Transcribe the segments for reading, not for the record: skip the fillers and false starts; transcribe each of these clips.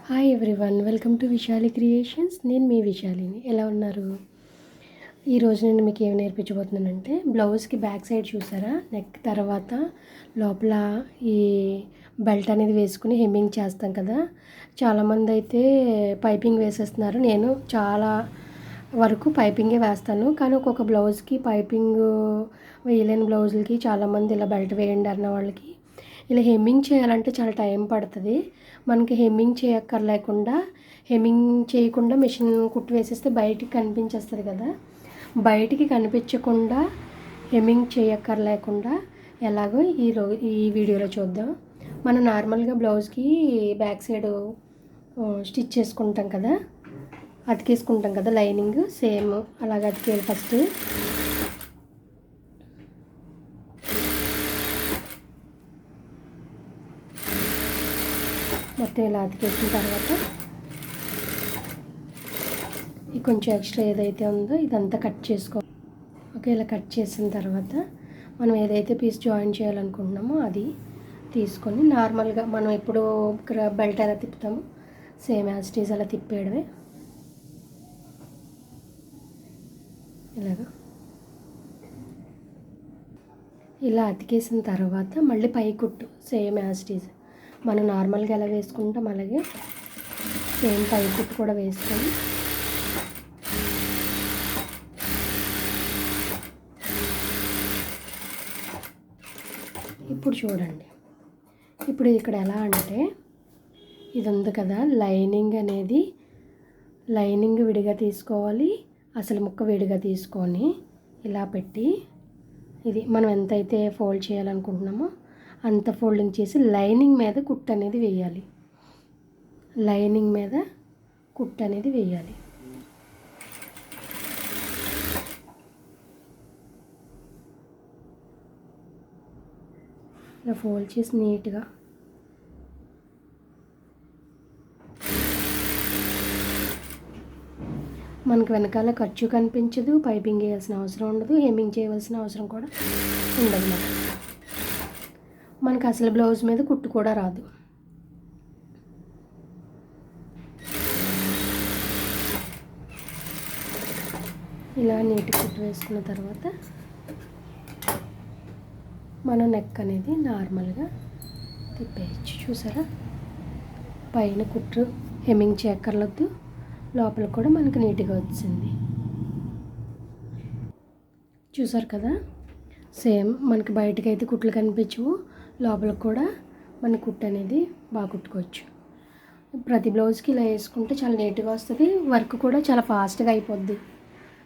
Hi everyone, welcome to Vishali creations. నేను మీ విశాలిని. ఎలా ఉన్నారు? ఈరోజు నేను మీకు ఏమి నేర్పించబోతున్నానంటే, బ్లౌజ్కి బ్యాక్ సైడ్ చూసారా, నెక్ తర్వాత లోపల ఈ బెల్ట్ అనేది వేసుకుని హెమ్మింగ్ చేస్తాం కదా. చాలామంది అయితే పైపింగ్ వేసేస్తున్నారు. నేను చాలా వరకు పైపింగే వేస్తాను, కానీ ఒక్కొక్క బ్లౌజ్కి పైపింగ్ వేయలేని బ్లౌజులకి చాలామంది ఇలా బెల్ట్ వేయండి అన్న వాళ్ళకి ఇలా హెమ్మింగ్ చేయాలంటే చాలా టైం పడుతుంది. మనకి హెమ్మింగ్ చేయక్కర్లేకుండా హెమ్మింగ్ చేయకుండా మిషన్ కుట్టు వేసేస్తే బయటికి కనిపించేస్తుంది కదా. బయటికి కనిపించకుండా హెమ్మింగ్ చేయక్కర్లేకుండా ఎలాగో ఈ వీడియోలో చూద్దాం. మనం నార్మల్గా బ్లౌజ్కి బ్యాక్ సైడ్ స్టిచ్ చేసుకుంటాం కదా, అతికేసుకుంటాం కదా లైనింగ్, సేమ్ అలాగే అతికేయాలి. ఫస్ట్ మొత్తం ఇలా అతికేసిన తర్వాత ఈ కొంచెం ఎక్స్ట్రా ఏదైతే ఉందో ఇదంతా కట్ చేసుకో. ఓకే, ఇలా కట్ చేసిన తర్వాత మనం ఏదైతే పీస్ జాయిన్ చేయాలనుకుంటున్నామో అది తీసుకొని నార్మల్గా మనం ఎప్పుడు బెల్ట్ ఎలా తిప్పుతామో సేమ్ యాజ్ ఇట్ ఈజ్ అలా తిప్పేయడమే. ఇలాగా ఇలా అతికేసిన తర్వాత మళ్ళీ పై కుట్టు సేమ్ యాజ్ ఇట్ ఈజ్ మనం నార్మల్గా ఎలా వేసుకుంటాం అలాగే సేమ్ పై కుట్టు కూడా వేసుకొని ఇప్పుడు చూడండి. ఇప్పుడు ఇక్కడ ఎలా అంటే ఇది ఉంది కదా, లైనింగ్ విడిగా తీసుకోవాలి, అసలు ముక్క విడిగా తీసుకొని ఇలా పెట్టి ఇది మనం ఎంతైతే ఫోల్డ్ చేయాలనుకుంటున్నామో అంత ఫోల్డింగ్ చేసి లైనింగ్ మీద కుట్టు అనేది వేయాలి. లైనింగ్ మీద కుట్టు అనేది వేయాలి. ఇలా ఫోల్డ్ చేసి నీట్గా మనకు వెనకాల ఖర్చు కనిపించదు, పైపింగ్ వేయాల్సిన అవసరం ఉండదు, హెమ్మింగ్ చేయవలసిన అవసరం కూడా ఉండదు. మనకు అసలు బ్లౌజ్ మీద కుట్టు కూడా రాదు. ఇలా నీట్ కుట్టు వేసుకున్న తర్వాత మనం నెక్ అనేది నార్మల్గా తిప్పేయచ్చు. చూసారా, పైన కుట్టు హెమ్మింగ్ చేయక్కర్లొద్దు, లోపల కూడా మనకు నీట్గా వచ్చింది. చూసారు కదా, సేమ్ మనకి బయటకు అయితే కుట్లు కనిపించవు, లోపలికి కూడా మన కుట్టు అనేది బాగా కుట్టుకోవచ్చు. ప్రతి బ్లౌజ్కి ఇలా వేసుకుంటే చాలా నీట్గా వస్తుంది, వర్క్ కూడా చాలా ఫాస్ట్గా అయిపోద్ది.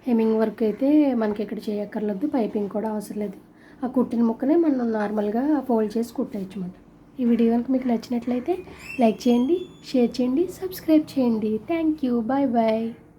హెమ్మింగ్ వర్క్ అయితే మనకి ఇక్కడ చేయక్కర్లేదు, పైపింగ్ కూడా అవసరం లేదు. ఆ కుట్టిన ముక్కనే మనం నార్మల్గా ఫోల్డ్ చేసి కుట్టేయచ్చు అన్నమాట. ఈ వీడియో కనుక మీకు నచ్చినట్లయితే లైక్ చేయండి, షేర్ చేయండి, సబ్స్క్రైబ్ చేయండి. Thank you, bye bye.